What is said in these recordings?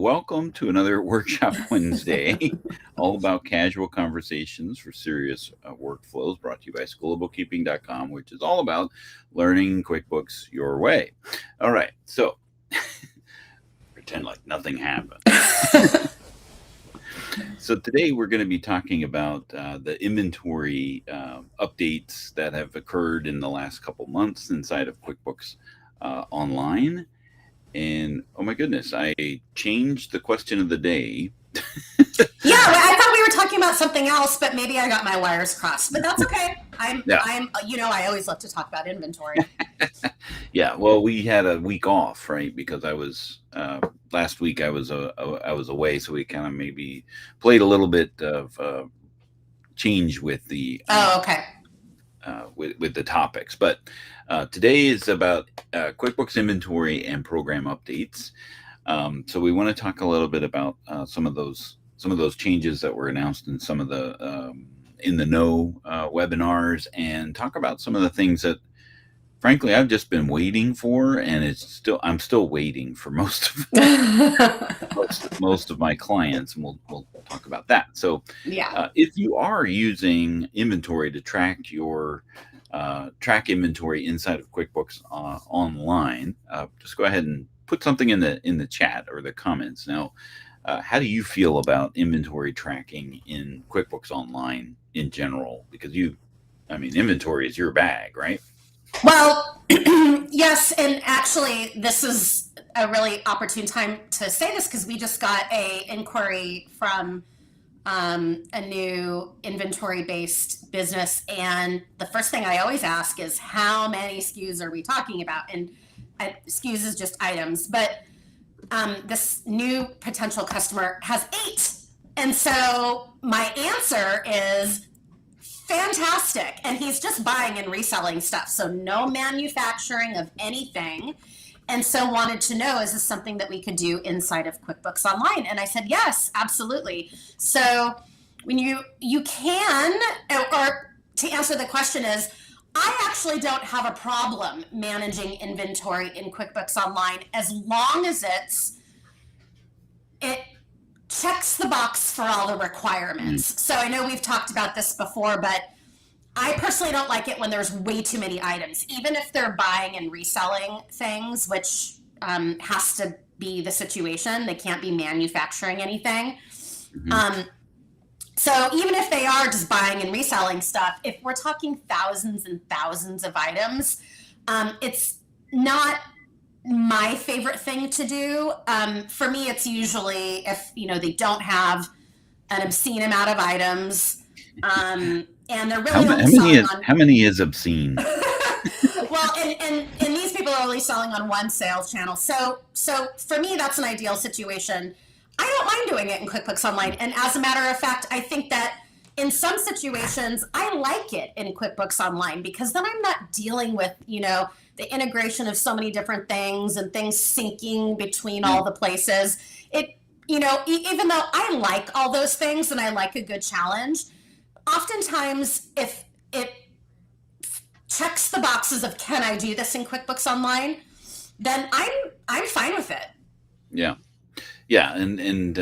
Welcome to another Workshop Wednesday, all about casual conversations for serious workflows, brought to you by schoolofbookkeeping.com, which is all about learning QuickBooks your way. All right, so pretend like nothing happened. So today we're going to be talking about the inventory updates that have occurred in the last couple months inside of QuickBooks Online. And oh my goodness, I changed the question of the day. Yeah, I thought we were talking about something else, but maybe I got my wires crossed. But that's okay. I always love to talk about inventory. Yeah, well, we had a week off, right? Because I was last week I was away, so we kind of maybe played a little bit of change with the okay. With the topics. But today is about QuickBooks inventory and program updates. So we want to talk a little bit about some of those changes that were announced in some of the in the know webinars, and talk about some of the things that, frankly, I've just been waiting for, and I'm still waiting for most of my clients, and we'll talk about that. So yeah, if you are using inventory to track your track inventory inside of QuickBooks Online, just go ahead and put something in the chat or the comments. Now, how do you feel about inventory tracking in QuickBooks Online in general? Because inventory is your bag, right? Well, yes, and actually, this is a really opportune time to say this because we just got an inquiry from a new inventory-based business, and the first thing I always ask is how many SKUs are we talking about? And SKUs is just items, but this new potential customer has 8, and so my answer is fantastic. And he's just buying and reselling stuff, so no manufacturing of anything. And so wanted to know, is this something that we could do inside of QuickBooks Online? And I said, yes, absolutely. So when you can, or to answer the question is, I actually don't have a problem managing inventory in QuickBooks Online as long as it checks the box for all the requirements. So I know we've talked about this before, but I personally don't like it when there's way too many items, even if they're buying and reselling things, which has to be the situation. They can't be manufacturing anything. Mm-hmm. So even if they are just buying and reselling stuff, if we're talking thousands and thousands of items, it's not my favorite thing to do. For me, it's usually if they don't have an obscene amount of items, and they're really how many is obscene? Well, and these people are only selling on one sales channel. So for me, that's an ideal situation. I don't mind doing it in QuickBooks Online. And as a matter of fact, I think that in some situations, I like it in QuickBooks Online because then I'm not dealing with, the integration of so many different things and things syncing between all the places. Even though I like all those things and I like a good challenge, oftentimes if it checks the boxes of can I do this in QuickBooks Online, then I'm fine with it. Yeah. Yeah, and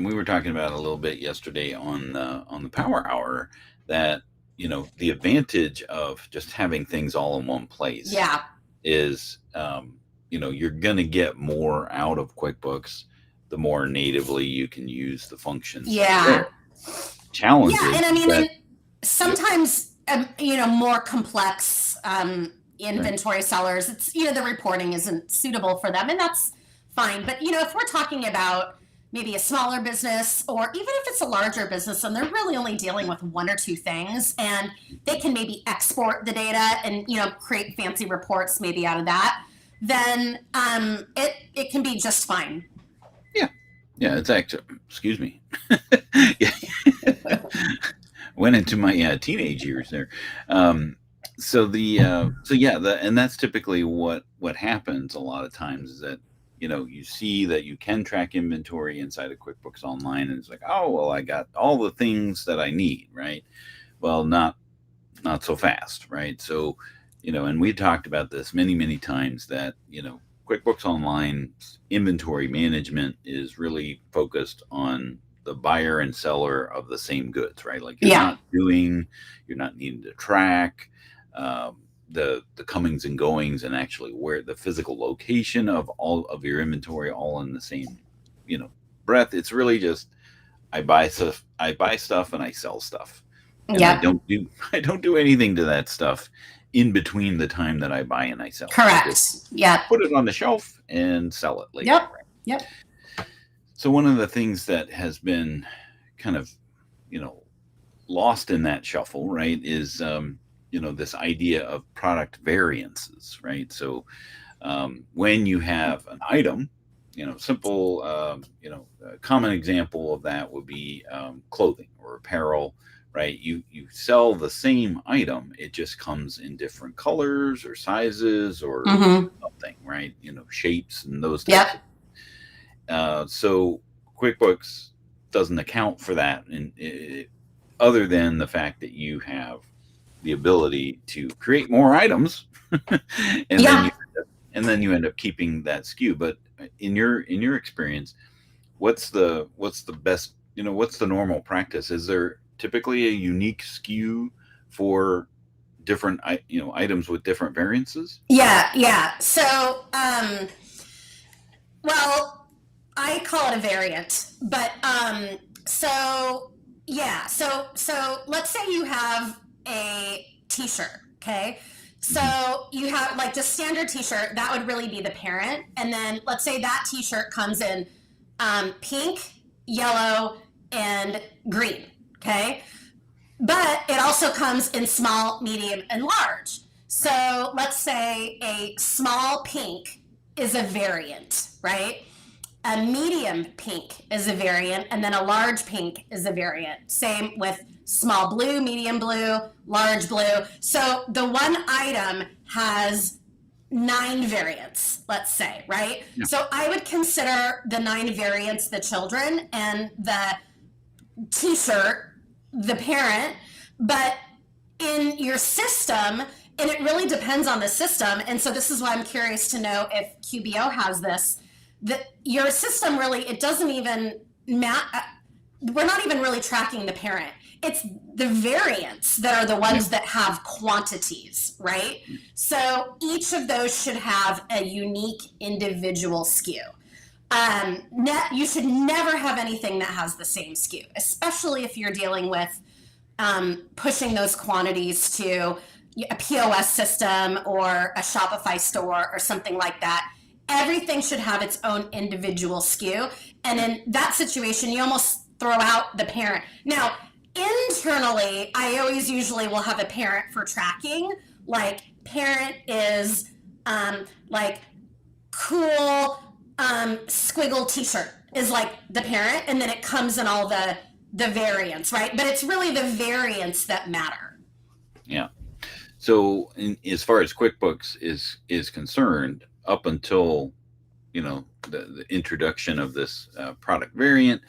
we were talking about it a little bit yesterday on the Power Hour that the advantage of just having things all in one place is you're gonna get more out of QuickBooks the more natively you can use the functions. Yeah. Challenges. Yeah, and sometimes more complex inventory sellers, it's the reporting isn't suitable for them, and that's fine. But if we're talking about maybe a smaller business, or even if it's a larger business and they're really only dealing with one or two things, and they can maybe export the data and create fancy reports maybe out of that, then it can be just fine. Yeah, it's actually, excuse me. Went into my teenage years there. And that's typically what happens a lot of times is that you see that you can track inventory inside of QuickBooks Online, and it's like, oh well, I got all the things that I need, right? Well, not so fast, right? So and we talked about this many times that QuickBooks Online inventory management is really focused on the buyer and seller of the same goods, right? Like you're not needing to track the comings and goings and actually where the physical location of all of your inventory all in the same, breath. It's really just I buy stuff and I sell stuff. And I don't do anything to that stuff in between the time that I buy and I sell. Correct. Yeah. Put it on the shelf and sell it later. Yep. Right? Yep. So one of the things that has been kind of, lost in that shuffle, right, is this idea of product variances, right? So when you have an item, simple, a common example of that would be clothing or apparel, right? You sell the same item, it just comes in different colors or sizes or something, right? Shapes and those types. So QuickBooks doesn't account for that, other than the fact that you have the ability to create more items, and then you end up keeping that SKU. But in your experience, what's the best? What's the normal practice? Is there typically a unique SKU for different items with different variances? Yeah. So well, I call it a variant, but so let's say you have a t-shirt, okay? So you have like just standard t-shirt, that would really be the parent. And then let's say that t-shirt comes in pink, yellow, and green, okay? But it also comes in small, medium, and large. So let's say a small pink is a variant, right? A medium pink is a variant, and then a large pink is a variant. Same with small blue, medium blue, large blue. So the one item has 9 variants, let's say, right? Yeah. So I would consider the 9 variants the children and the t-shirt the parent. But in your system, and it really depends on the system, and so this is why I'm curious to know if QBO has this, that your system really, it doesn't even we're not even really tracking the parent. It's the variants that are the ones that have quantities, right? So each of those should have a unique individual SKU. You should never have anything that has the same SKU, especially if you're dealing with pushing those quantities to a POS system or a Shopify store or something like that. Everything should have its own individual SKU. And in that situation, you almost throw out the parent. Now, internally, I always usually will have a parent for tracking. Like parent is like cool squiggle t-shirt is like the parent, and then it comes in all the variants, right? But it's really the variants that matter. Yeah. So as far as QuickBooks is concerned, up until the introduction of this product variant,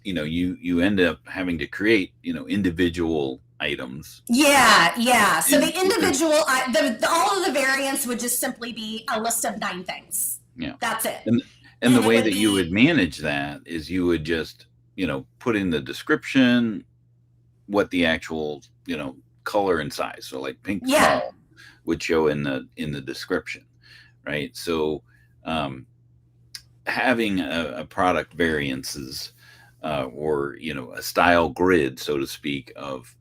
you end up having to create individual items. Yeah. So the individual, all of the variants would just simply be a list of 9 things. Yeah, that's it. And the way that you would manage that is you would just put in the description what the actual color and size. So like pink small would show in the description, right? So having a product variances or a style grid, so to speak, of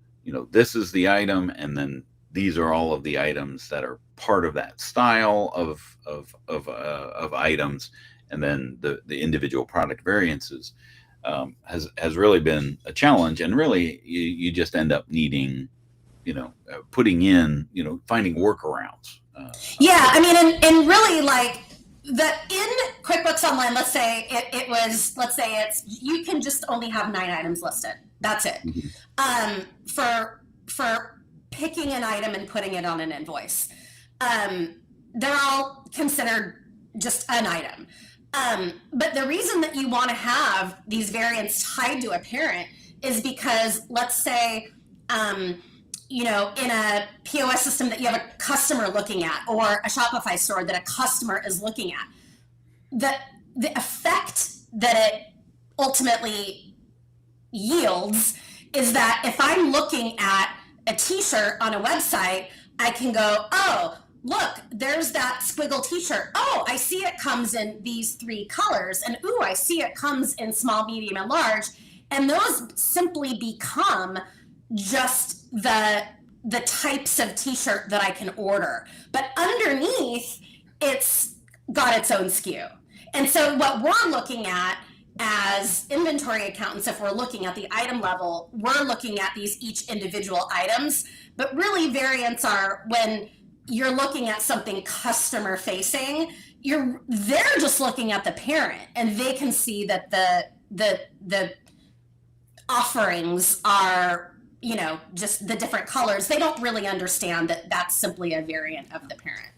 this is the item, and then these are all of the items that are part of that style of items, and then the individual product variances has really been a challenge, and really you just end up needing putting in finding workarounds. I mean, and really like in QuickBooks Online, let's say it's you can just only have 9 items listed. That's it. For picking an item and putting it on an invoice, they're all considered just an item. But the reason that you want to have these variants tied to a parent is because let's say in a POS system that you have a customer looking at, or a Shopify store that a customer is looking at, the effect that it ultimately yields is that if I'm looking at a t-shirt on a website, I can go, oh, look, there's that squiggle t-shirt. Oh, I see it comes in these 3 colors. And ooh, I see it comes in small, medium, and large. And those simply become just the types of t-shirt that I can order. But underneath, it's got its own SKU. And so what we're looking at as inventory accountants, if we're looking at the item level, we're looking at these each individual items. But really, variants are when you're looking at something customer facing, they're just looking at the parent, and they can see that the offerings are, just the different colors. They don't really understand that that's simply a variant of the parent.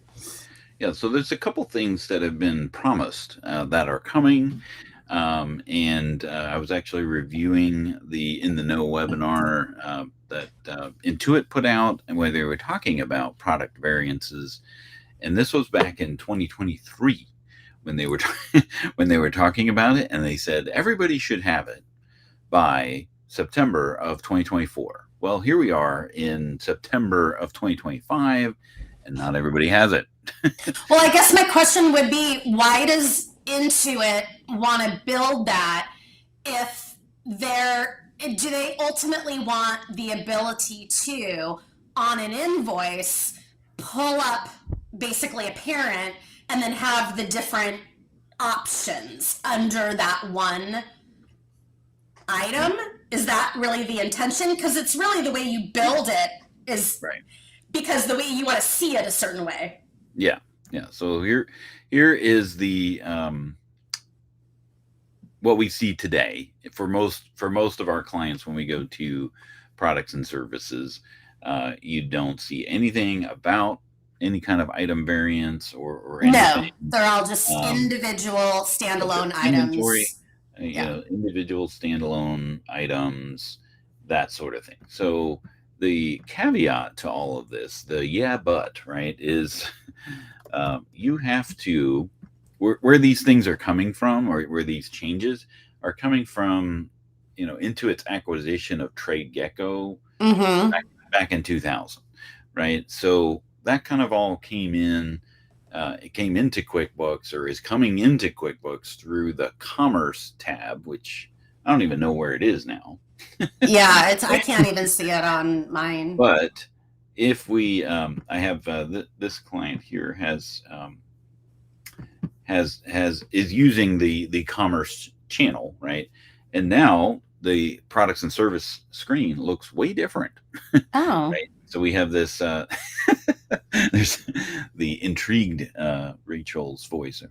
Yeah, so there's a couple things that have been promised that are coming. And I was actually reviewing the In the Know webinar that Intuit put out, and where they were talking about product variances. And this was back in 2023 when they were when they were talking about it, and they said everybody should have it by September of 2024. Well, here we are in September of 2025, and not everybody has it. Well, I guess my question would be, why does Intuit want to build that if do they ultimately want the ability to, on an invoice, pull up basically a parent and then have the different options under that one item? Is that really the intention? Because it's really the way you build it is right, because the way you want to see it a certain way. Yeah. So here is the what we see today for most of our clients when we go to products and services. You don't see anything about any kind of item variance or anything. No, they're all just individual standalone items. Individual standalone items, that sort of thing. So the caveat to all of this, right, is you have to, where these things are coming from, or where these changes are coming from, Intuit's acquisition of Trade Gecko back in 2000, right? So that kind of all came in. It came into QuickBooks, or is coming into QuickBooks through the Commerce tab, which I don't even know where it is now. Yeah, I can't even see it on mine. But if we, I have this client here is using the Commerce channel, right? And now the products and service screen looks way different. Oh, right? So we have this. There's the intrigued Rachel's voice.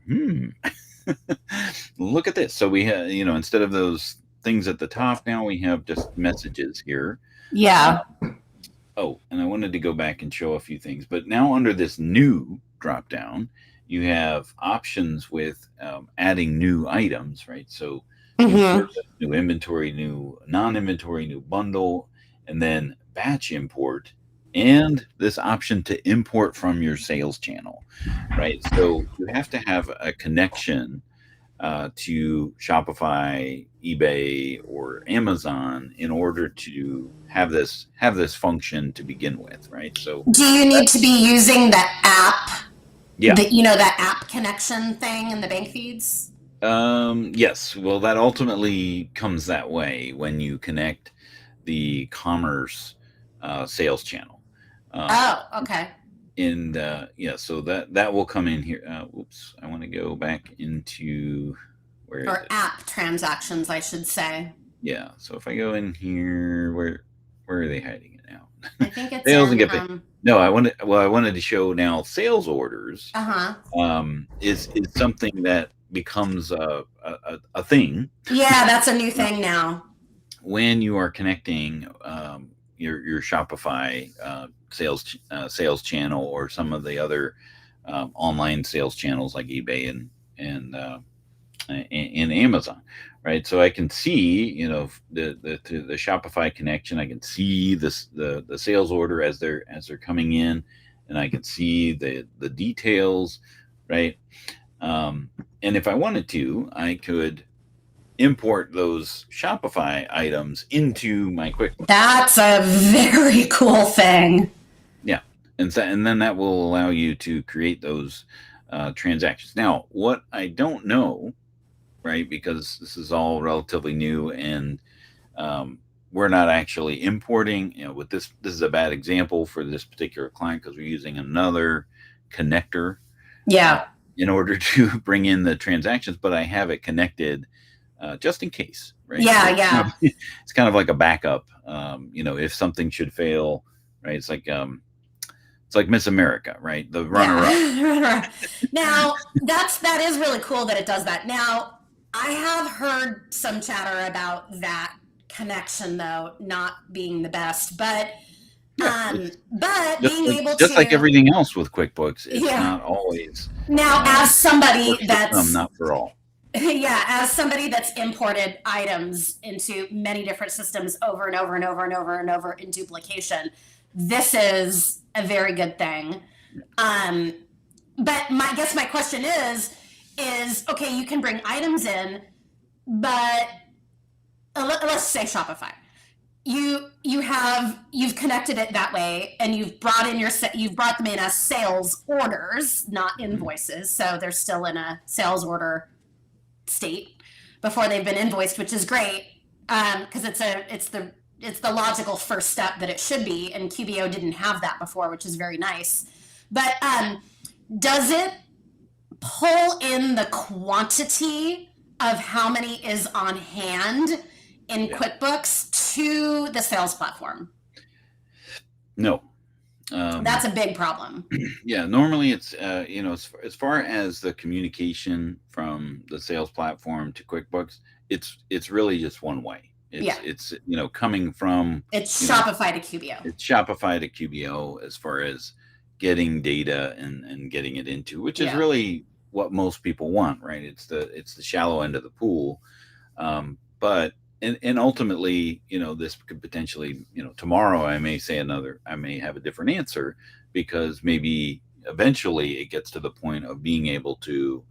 Look at this. So we have, instead of those things at the top, now we have just messages here. Yeah. And I wanted to go back and show a few things, but now under this new drop down, you have options with adding new items, right? So new inventory, new non-inventory, new bundle, and then batch import, and this option to import from your sales channel, right? So you have to have a connection to Shopify, eBay, or Amazon in order to have this function to begin with, right? So do you need to be using the app? Yeah. That app connection thing in the bank feeds? Yes. Well, that ultimately comes that way when you connect the Commerce sales channel. Okay. And so that will come in here. Oops, I want to go back into or app transactions, I should say. Yeah. So if I go in here, where are they hiding it now? I think it's sales and get paid. No, I wanted to show now sales orders. Is something that becomes a thing. Yeah, that's a new thing now. When you are connecting your Shopify sales channel, or some of the other online sales channels like eBay and in Amazon, right? So I can see, through the Shopify connection, I can see the sales order as they're coming in, and I can see the details, right? And if I wanted to, I could import those Shopify items into my QuickBooks. That's a very cool thing. Yeah, and then that will allow you to create those transactions. Now, what I don't know, right, because this is all relatively new, and we're not actually importing. With this is a bad example for this particular client because we're using another connector. Yeah. In order to bring in the transactions, but I have it connected just in case, right? Yeah, so yeah. It's kind of like a backup. If something should fail, right? It's like Miss America, right? The runner-up. Yeah. Now, that is really cool that it does that. Now, I have heard some chatter about that connection, though, not being the best, but being able to, just like everything else with QuickBooks, it's not always. Now, as somebody that's not for all. Yeah, as somebody that's imported items into many different systems over and over and over and over and over in duplication, this is a very good thing. But I guess my question is okay, you can bring items in, but let's say Shopify. You've connected it that way, and you've brought them in as sales orders, not invoices. So they're still in a sales order state before they've been invoiced, which is great because it's the logical first step that it should be, and QBO didn't have that before, which is very nice. But does it pull in the quantity of how many is on hand in QuickBooks to the sales platform? No. That's a big problem. Yeah, normally it's as far as the communication from the sales platform to QuickBooks, it's really just one way. It's coming from Shopify to QBO. It's Shopify to QBO as far as getting data and getting it into, which is really what most people want, right? It's the shallow end of the pool, but. And ultimately, this could potentially, tomorrow I may have a different answer, because maybe eventually it gets to the point of being able to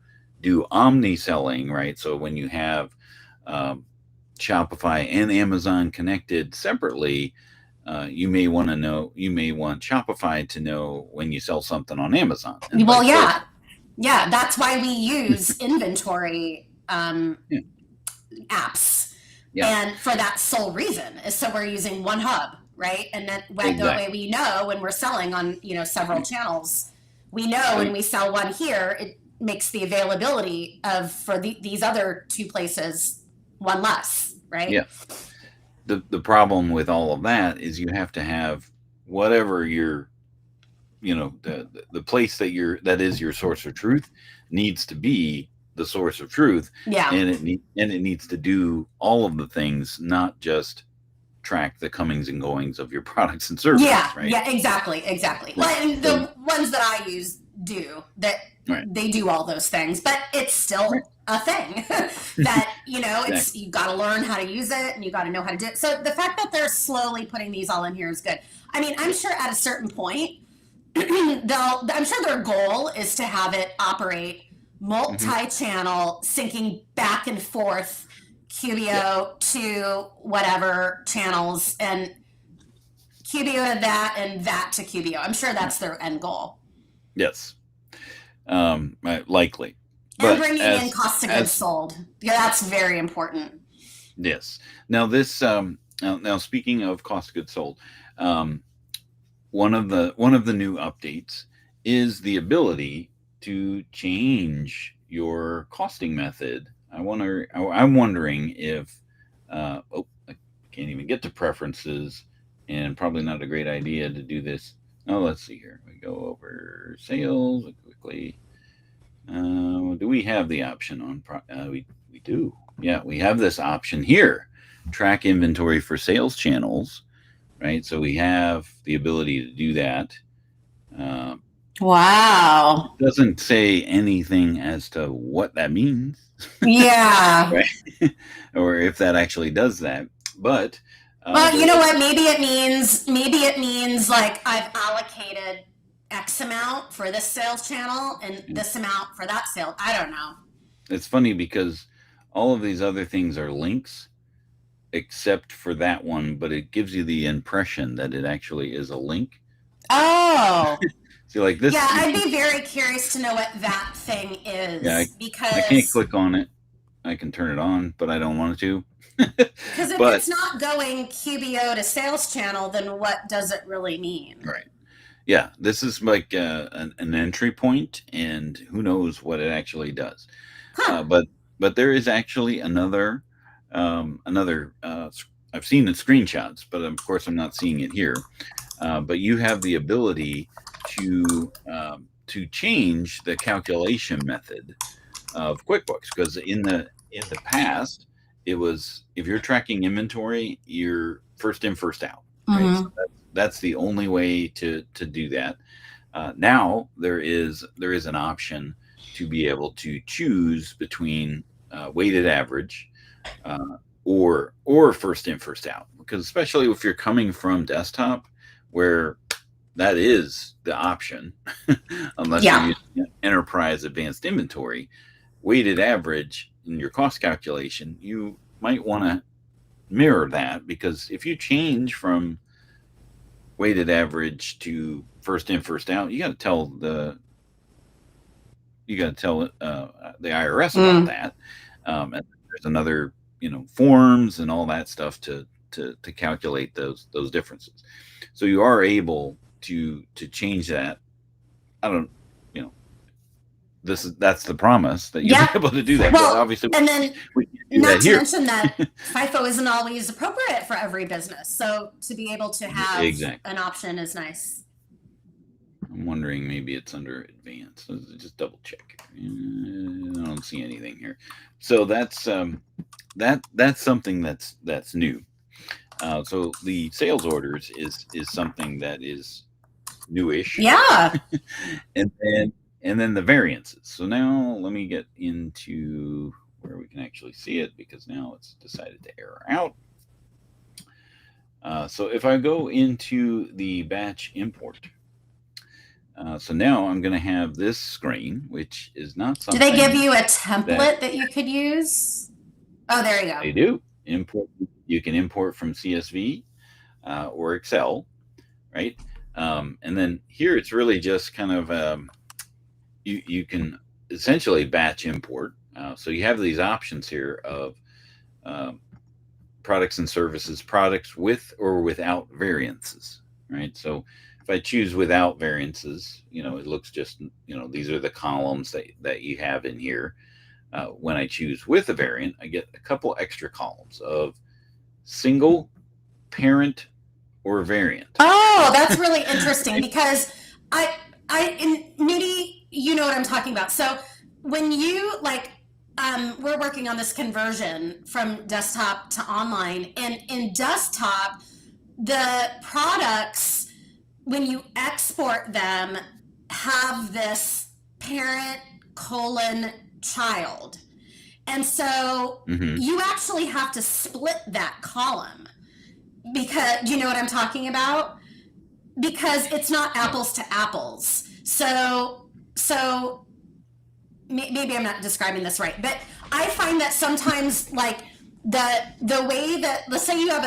do omni selling, right? So when you have Shopify and Amazon connected separately, you may want Shopify to know when you sell something on Amazon. Well, yeah, that's why we use inventory apps. Yeah. And for that sole reason is so we're using one hub, right? And then that way we know when we're selling on several channels, we know when we sell one here, it makes the availability for these other two places one less, right? Yeah. The problem with all of that is you have to have whatever your the place that is your source of truth needs to be the source of truth. Yeah. And it needs to do all of the things, not just track the comings and goings of your products and services. Yeah. Right. Yeah, exactly. Right. Well, and the ones that I use do that. Right. They do all those things, but it's still a thing that, it's, you got to learn how to use it and you got to know how to do it. So the fact that they're slowly putting these all in here is good. I mean, I'm sure at a certain point, I'm sure their goal is to have it operate multi-channel, syncing back and forth QBO to whatever channels, and QBO to that and that to QBO. I'm sure that's their end goal. Yes. Likely. And bringing in cost of goods sold. Yeah, that's very important. Yes. Now this now speaking of cost of goods sold, one of the new updates is the ability to change your costing method. I'm wondering if I can't even get to preferences, and probably not a great idea to do this. Oh, let's see here. We go over sales quickly. Do we have the option on? We do. Yeah, we have this option here. Track inventory for sales channels, right? So we have the ability to do that. Wow. It doesn't say anything as to what that means, Yeah. right? Or if that actually does that. But Well, you there know is, what? Maybe it means like I've allocated X amount for this sales channel and this amount for that sale. I don't know. it's funny because all of these other things are links except for that one, but it gives you the impression that it actually is a link. Oh. So like Yeah, this, you I'd can, be very curious to know what that thing yeah, is I can't because click on it. I can turn it on, but I don't want to. if But it's not going QBO to sales channel, then what does it really mean? right, yeah, this is like an entry point, and who knows what it actually does. Huh. But there is actually another. I've seen the screenshots, but of course I'm not seeing it here. But you have the ability to change the calculation method of QuickBooks, because in the past it was, if you're tracking inventory, you're first in first out, right? So Mm-hmm. that's the only way to do that. Now there is an option to be able to choose between weighted average uh, or first in first out, because especially if you're coming from desktop, where that is the option, unless you're Yeah. using enterprise advanced inventory, weighted average in your cost calculation, you might want to mirror that, because if you change from weighted average to first in first out, you got to tell the IRS about Mm. that, and there's another, forms and all that stuff to calculate those differences. So you are able to change that. I don't, you know, that's the promise, that you'll be Yeah. able to do that. But Well, obviously, and then we can't do not that to here. mention that FIFO isn't always appropriate for every business. So to be able to have Exactly. an option is nice. I'm wondering, maybe it's under advanced. Let's just double check. I don't see anything here. So that's something that's new. So the sales orders is something that is newish, Yeah. and then the variances. So now let me get into where we can actually see it, because now it's decided to error out. So if I go into the batch import, so now I'm going to have this screen, which is not Do they give something you a that template that you could use? Oh, there you go. they do. Import. You can import from CSV or Excel, right? And then here it's really just kind of you can essentially batch import. So you have these options here of um, products and services, products with or without variances, right? So if I choose without variances, it looks just, these are the columns that you have in here. When I choose with a variant, I get a couple extra columns of single, parent, or variant. Oh, that's really interesting because I and maybe you know what I'm talking about. So when you like we're working on this conversion from desktop to online, and in desktop the products, when you export them, have this parent colon child, and so Mm-hmm. you actually have to split that column. Because do you know what I'm talking about? Because it's not Yeah. apples to apples. So maybe I'm not describing this right, but I find that sometimes like the way that, let's say you have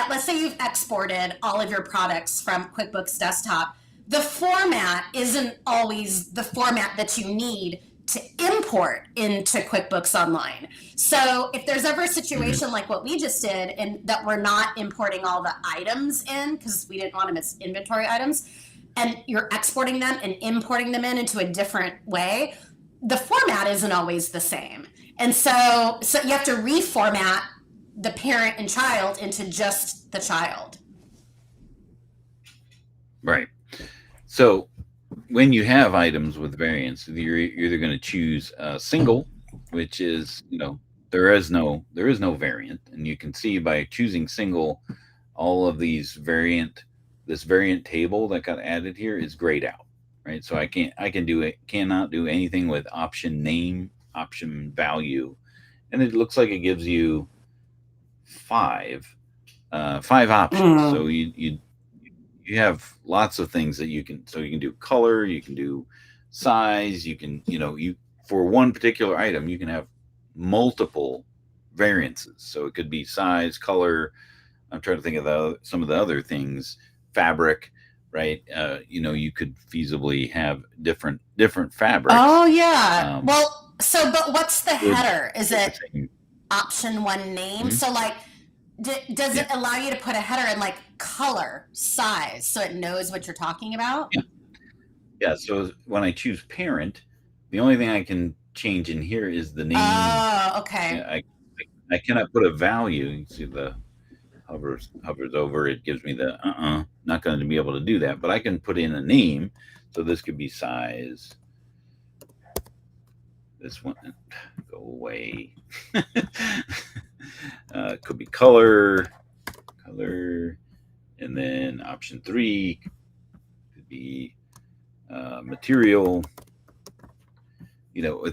let's say you've exported all of your products from QuickBooks Desktop, the format isn't always the format that you need to import into QuickBooks Online. So if there's ever a Mm-hmm. situation like what we just did, and that we're not importing all the items in because we didn't want them as inventory items, and you're exporting them and importing them into a different way, the format isn't always the same. And so you have to reformat the parent and child into just the child. Right. So when you have items with variants, you're either going to choose a single, which is, there is no variant, and you can see by choosing single, all of this variant table that got added here is grayed out. right? So cannot do anything with option name, option value, and it looks like it gives you five options. So you have lots of things that you can. So you can do color, you can do size, you for one particular item you can have multiple variances. So it could be size, color. I'm trying to think of some of the other things, fabric, right? You could feasibly have different fabrics. Oh yeah. Well, so but what's the header? Is with the it same- option one name? Mhm. So like, does it Yeah. allow you to put a header in like color, size, so it knows what you're talking about? Yeah. So when I choose parent, the only thing I can change in here is the name. Oh, okay. Yeah, I cannot put a value. You see the hovers over. It gives me the not going to be able to do that. But I can put in a name. So this could be size. This one, go away. Could be color, and then option 3 could be material.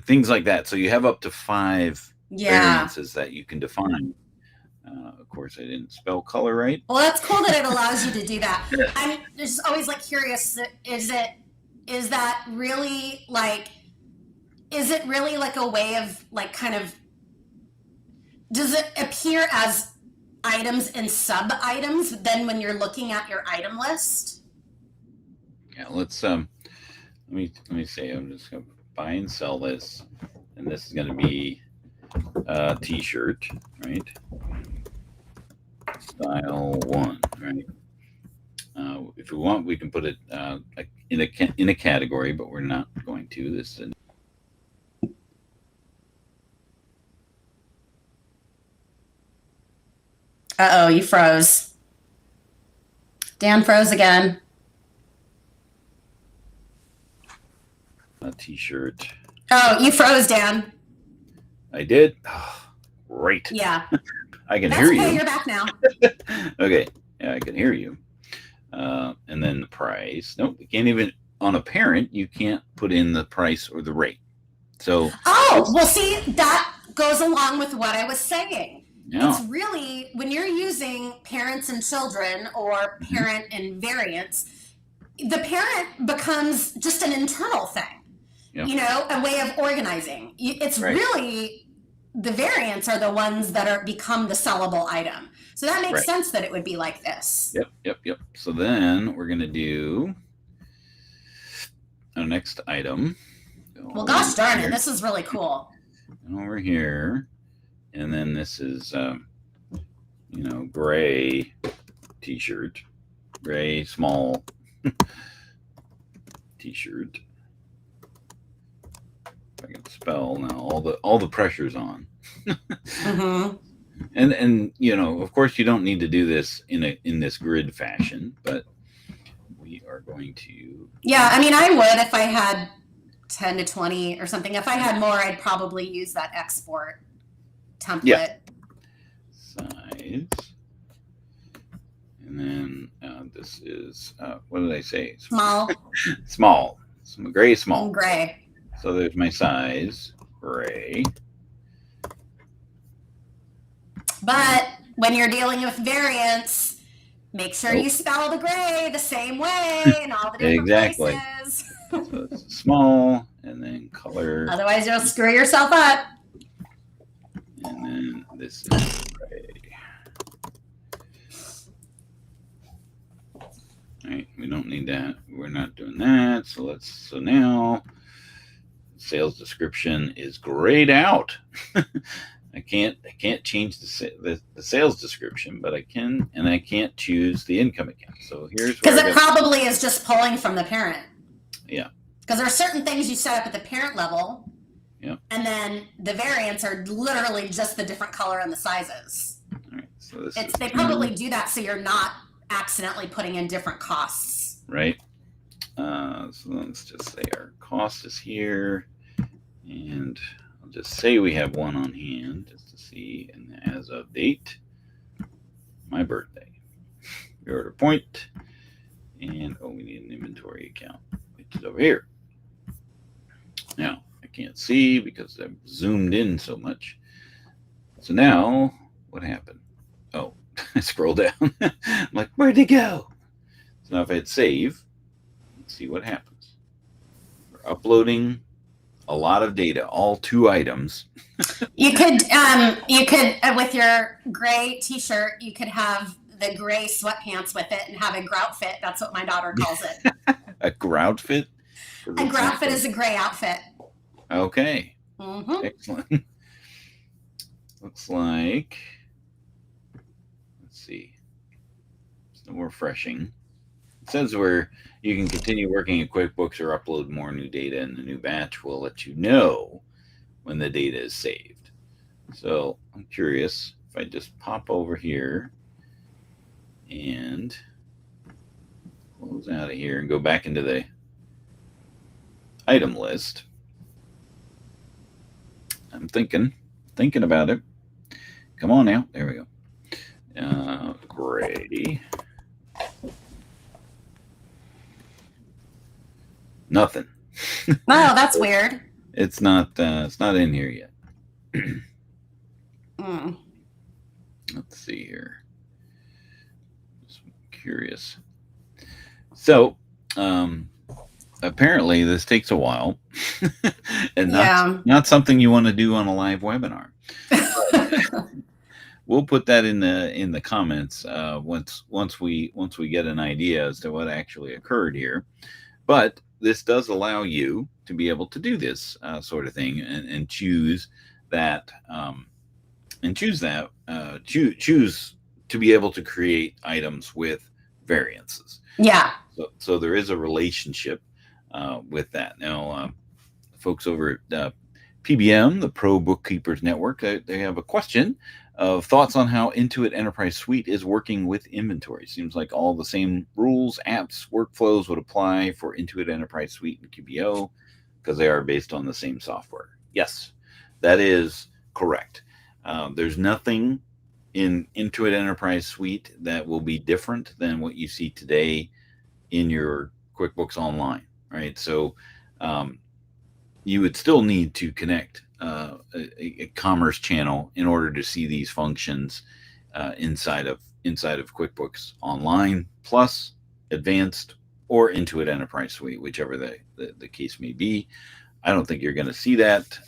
Things like that. So you have up to 5 variances that you can define. Of course, I didn't spell color right. Well, that's cool that it allows you to do that. I'm just always like curious. Is that really like? Is it really like a way of like kind of? Does it appear as items and sub items then when you're looking at your item list? Yeah, let's let me say I'm just gonna buy and sell this, and this is gonna be a t-shirt, right? Style 1, right? If we want, we can put it in a category, but we're not going to. This is Uh-oh, you froze. Dan froze again. a t-shirt. Oh, you froze, Dan. I did. Oh, great. Yeah. I can That's hear okay, you. you're back now. Okay. Yeah, I can hear you. And then the price. Nope, you can't even on a parent. You can't put in the price or the rate. So. Oh, well, see, that goes along with what I was saying. Yeah. It's really when you're using parents and children or parent and variance, the parent becomes just an internal thing. Yep. A way of organizing. It's Right. really the variants are the ones that are become the sellable item. So that makes Right. sense that it would be like this. Yep. So then we're gonna do our next item. Well, gosh darn it, this is really cool. Over here, and then this is gray t-shirt, gray small t-shirt. If I can spell now, all the pressure's on. Mm-hmm. And of course you don't need to do this in this grid fashion, but we are going to. Yeah, I mean, I would if I had 10 to 20 or something. If I had more, I'd probably use that export template. Yeah. Size. And then this is, what did I say? Small. Small. Some gray small. And gray. So there's my size, gray. But when you're dealing with variance, make sure you spell the gray the same way in all the different places. So it's small, and then color. Otherwise, you'll screw yourself up. And then this is gray. All right, we don't need that. We're not doing that. So now sales description is grayed out. I can't change the sales description, but I can, and I can't choose the income account. So here's because it probably is just pulling from the parent. Yeah. Because there are certain things you set up at the parent level. Yeah. And then the variants are literally just the different color and the sizes. All right. So they probably do that so you're not accidentally putting in different costs. Right. So let's just say our cost is here, and I'll just say we have one on hand just to see. And as of date, my birthday, reorder point, and we need an inventory account, which which is over here. Now, I can't see because I've zoomed in so much. So now, what happened? Oh, I scroll down. I'm like, where'd it go? So now if I hit save, let's see what happens. We're uploading a lot of data, all 2 items. You could with your gray T-shirt, you could have the gray sweatpants with it and have a grout fit. That's what my daughter calls it. A grout fit? A grout fit is a gray outfit. Okay. Mm-hmm. Excellent. Looks like, let's see, it's no refreshing. It says where you can continue working in QuickBooks or upload more new data, and the new batch will let you know when the data is saved. So I'm curious if I just pop over here and close out of here and go back into the item list. I'm thinking about it. Come on now. There we go. Gray. Nothing. Oh, that's weird. It's not in here yet. Let's see here. Just curious. So, apparently this takes a while, and not something you want to do on a live webinar. We'll put that in the comments once we get an idea as to what actually occurred here. But this does allow you to be able to do this sort of thing and choose that choose to be able to create items with variances. Yeah. So there is a relationship with that. Now, folks over at PBM, the Pro Bookkeepers Network, they have a question of thoughts on how Intuit Enterprise Suite is working with inventory. Seems like all the same rules, apps, workflows would apply for Intuit Enterprise Suite and QBO because they are based on the same software. Yes, that is correct. There's nothing in Intuit Enterprise Suite that will be different than what you see today in your QuickBooks Online, right? So you would still need to connect a commerce channel in order to see these functions inside of QuickBooks Online, Plus, Advanced, or Intuit Enterprise Suite, whichever the case may be. I don't think you're going to see that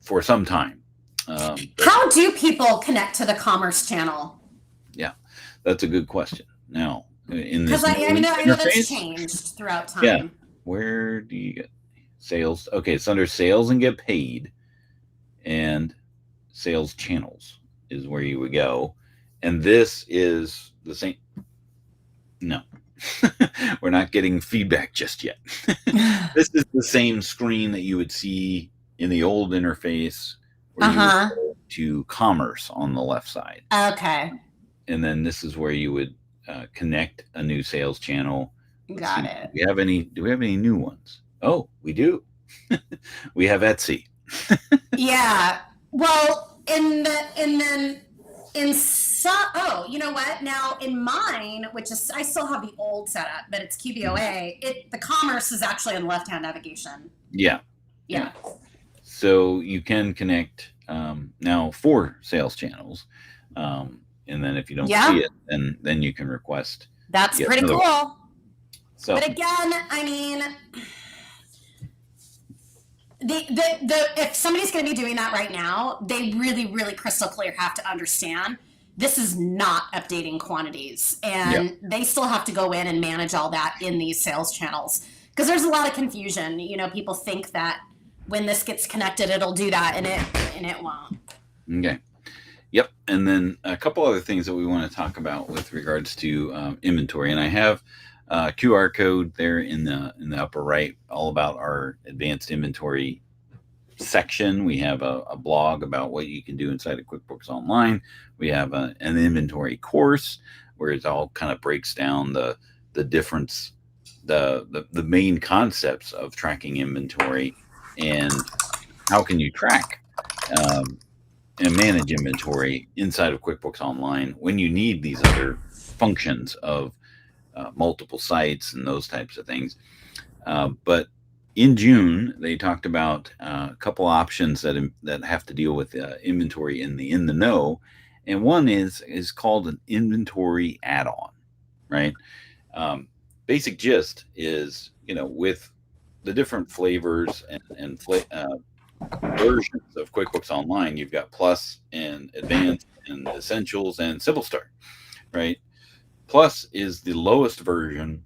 for some time. How do people connect to the commerce channel? Yeah, that's a good question. Now, because I know that's changed throughout time. Yeah, where do you get sales? Okay, it's under sales and get paid, and sales channels is where you would go. And this is the same. No, we're not getting feedback just yet. This is the same screen that you would see in the old interface where you would go to commerce on the left side. Okay. And then this is where you would connect a new sales channel. Got it. Do we have any new ones? Oh, we do. We have Etsy. Yeah. Well, you know what? Now in mine, which is I still have the old setup, but it's QBOA. The commerce is actually on the left-hand navigation. Yeah. So you can connect now 4 sales channels, and then if you don't see it, then you can request. That's pretty cool. One. So, but again, I mean, if somebody's going to be doing that right now, they really, really crystal clear have to understand this is not updating quantities, and they still have to go in and manage all that in these sales channels because there's a lot of confusion. You know, people think that when this gets connected, it'll do that, and it won't. Okay. Yep. And then a couple other things that we want to talk about with regards to inventory, and I have a QR code there in the upper right, all about our advanced inventory section. We have a blog about what you can do inside of QuickBooks Online. We have an inventory course where it all kind of breaks down the difference, the main concepts of tracking inventory and how can you track and manage inventory inside of QuickBooks Online when you need these other functions of multiple sites and those types of things. But in June, they talked about a couple options that have to deal with inventory in the know, and one is called an inventory add-on, right? Basic gist is, with the different flavors and versions of QuickBooks Online, you've got Plus and Advanced and Essentials and Simple Start, right? Plus is the lowest version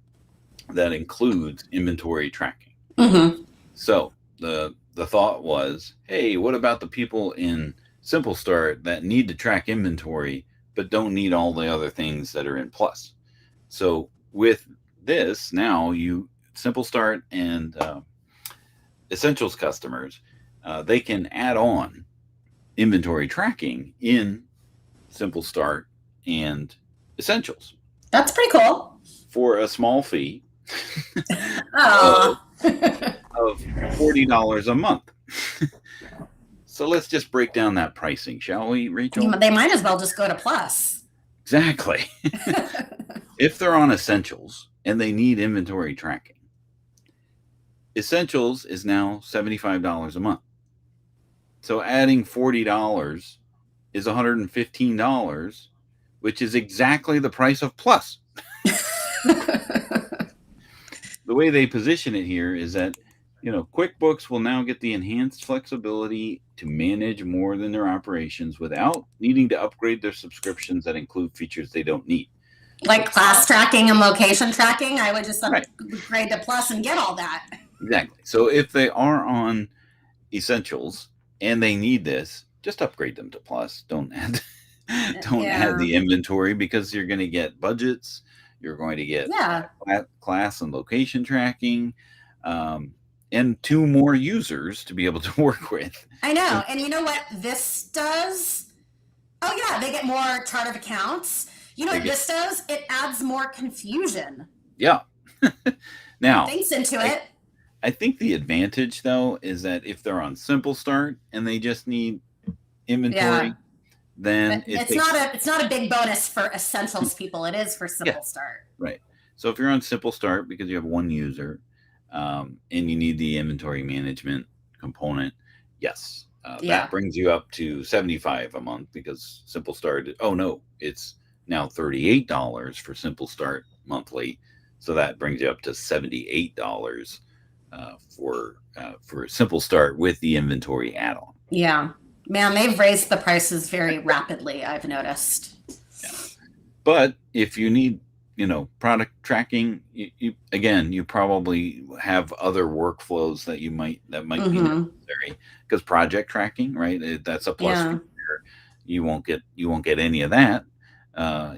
that includes inventory tracking. Mm-hmm. So the thought was, hey, what about the people in Simple Start that need to track inventory but don't need all the other things that are in Plus? So with this, now Simple Start and Essentials customers, they can add on inventory tracking in Simple Start and Essentials. That's pretty cool. For a small fee of $40 a month. So let's just break down that pricing, shall we, Rachel? They might as well just go to Plus. Exactly. If they're on Essentials and they need inventory tracking, Essentials is now $75 a month. So adding $40 is $115, which is exactly the price of Plus. The way they position it here is that, QuickBooks will now get the enhanced flexibility to manage more than their operations without needing to upgrade their subscriptions that include features they don't need. Like class tracking and location tracking, I would just upgrade to Plus and get all that. Exactly. So if they are on Essentials and they need this, just upgrade them to Plus. Don't add the inventory, because you're going to get budgets. You're going to get class and location tracking, and 2 more users to be able to work with. I know. And you know what this does? Oh, yeah, they get more chart of accounts. You know what this does? It adds more confusion. Yeah. Now, thanks, Intuit. I think the advantage, though, is that if they're on Simple Start and they just need inventory, then it's not a big bonus for Essentials people. It is for Simple Start. Right. So if you're on Simple Start because you have 1 user, and you need the inventory management component, yes, that brings you up to $75 a month, because Simple Start. Oh no, it's now $38 for Simple Start monthly, so that brings you up to $78 for Simple Start with the inventory add-on. Yeah, man, they've raised the prices very rapidly, I've noticed. Yeah. But if you need product tracking, you probably have other workflows that might be necessary, because project tracking, right? That's a plus feature. You won't get any of that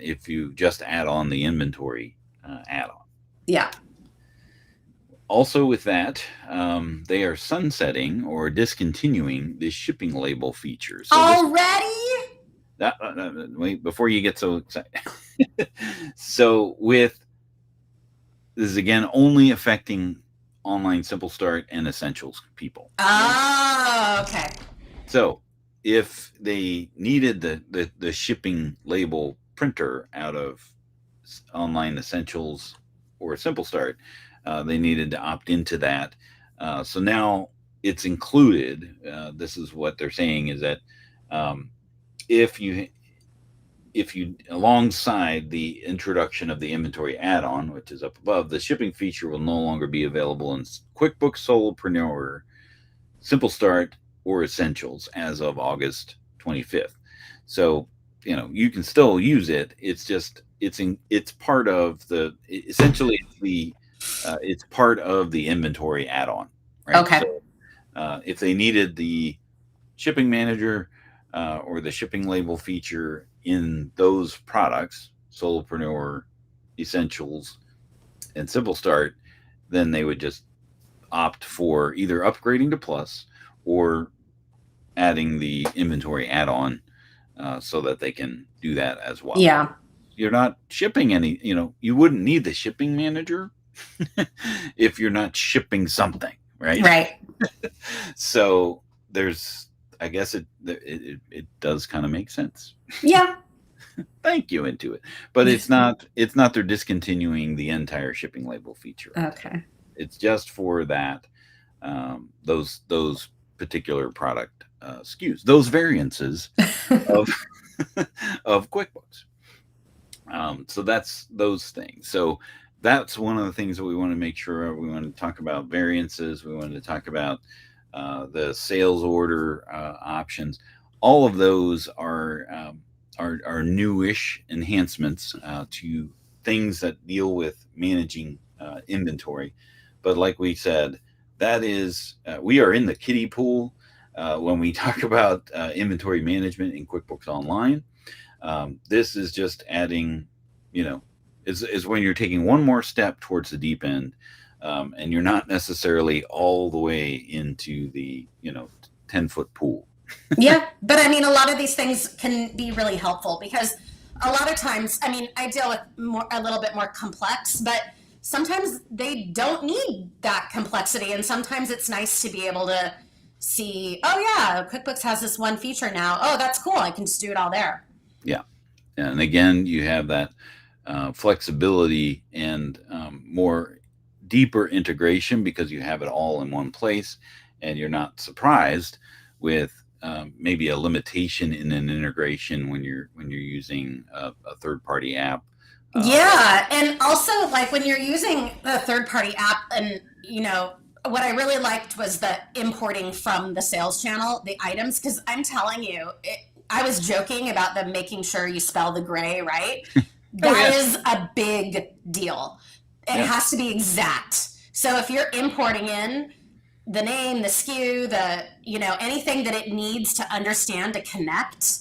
if you just add on the inventory add-on. Yeah. Also with that, they are sunsetting or discontinuing the shipping label feature. So already? Wait, before you get so excited. So this is again only affecting online Simple Start and Essentials people. Oh, okay. So if they needed the shipping label printer out of online Essentials or Simple Start, they needed to opt into that. So now it's included. This is what they're saying, is that if you alongside the introduction of the inventory add-on, which is up above, the shipping feature will no longer be available in QuickBooks Solopreneur, Simple Start, or Essentials as of August 25th. So you can still use it. It's just it's part of the it's part of the inventory add-on, right? Okay. So, if they needed the shipping manager or the shipping label feature in those products, Solopreneur, Essentials, and Simple Start, then they would just opt for either upgrading to Plus or adding the inventory add-on so that they can do that as well. Yeah. You're not shipping any, you wouldn't need the shipping manager if you're not shipping something, right? Right. So I guess it does kind of make sense. Yeah. Thank you, Intuit. But it's not they're discontinuing the entire shipping label feature. Okay. It's just for that those particular product SKUs, those variances of of QuickBooks. So that's those things. So that's one of the things that we want to make sure of. We want to talk about variances. We want to talk about the sales order options. All of those are newish enhancements to things that deal with managing inventory. But like we said, that is we are in the kiddie pool when we talk about inventory management in QuickBooks Online. This is just adding, is when you're taking one more step towards the deep end, and you're not necessarily all the way into the 10-foot pool. Yeah, but I mean, a lot of these things can be really helpful because a lot of times, I mean, I deal with a little bit more complex, but sometimes they don't need that complexity, and sometimes it's nice to be able to see, oh yeah, QuickBooks has this one feature now. Oh, that's cool. I can just do it all there. Yeah, and again, you have that flexibility and more deeper integration because you have it all in one place, and you're not surprised with maybe a limitation in an integration when you're using a third-party app. Yeah, and also like when you're using a third-party app, and what I really liked was the importing from the sales channel, the items, because I'm telling you, I was joking about them making sure you spell the gray right. That is a big deal. It has to be exact. So if you're importing in the name, the SKU, anything that it needs to understand to connect,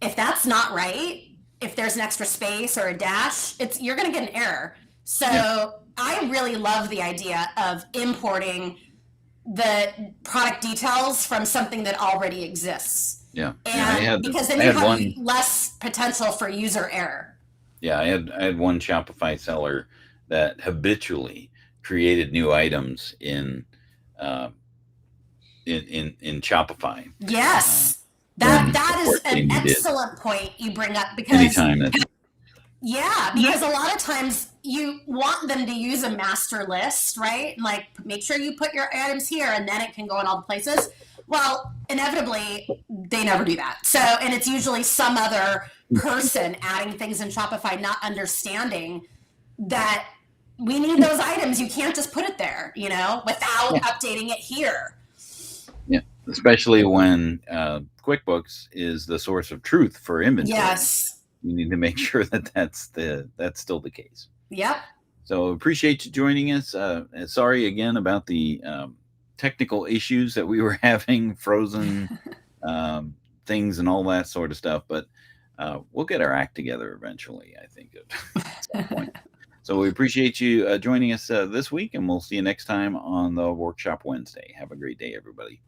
if that's not right, if there's an extra space or a dash, you're going to get an error. So I really love the idea of importing the product details from something that already exists. Yeah, and because then you have less potential for user error. Yeah, I had one Shopify seller that habitually created new items in Shopify. Yes, that is an excellent point you bring up, because anytime that. Yeah, because a lot of times you want them to use a master list, right? Like, make sure you put your items here, and then it can go in all the places. Well, inevitably, they never do that. So, and it's usually some other person adding things in Shopify, not understanding that we need those items. You can't just put it there, without updating it here. Yeah, especially when QuickBooks is the source of truth for inventory. Yes. You need to make sure that that's still the case. Yep. So appreciate you joining us. Sorry again about the technical issues that we were having, frozen things and all that sort of stuff, but we'll get our act together eventually, I think, at some point. So we appreciate you joining us this week, and we'll see you next time on the Workshop Wednesday. Have a great day, everybody.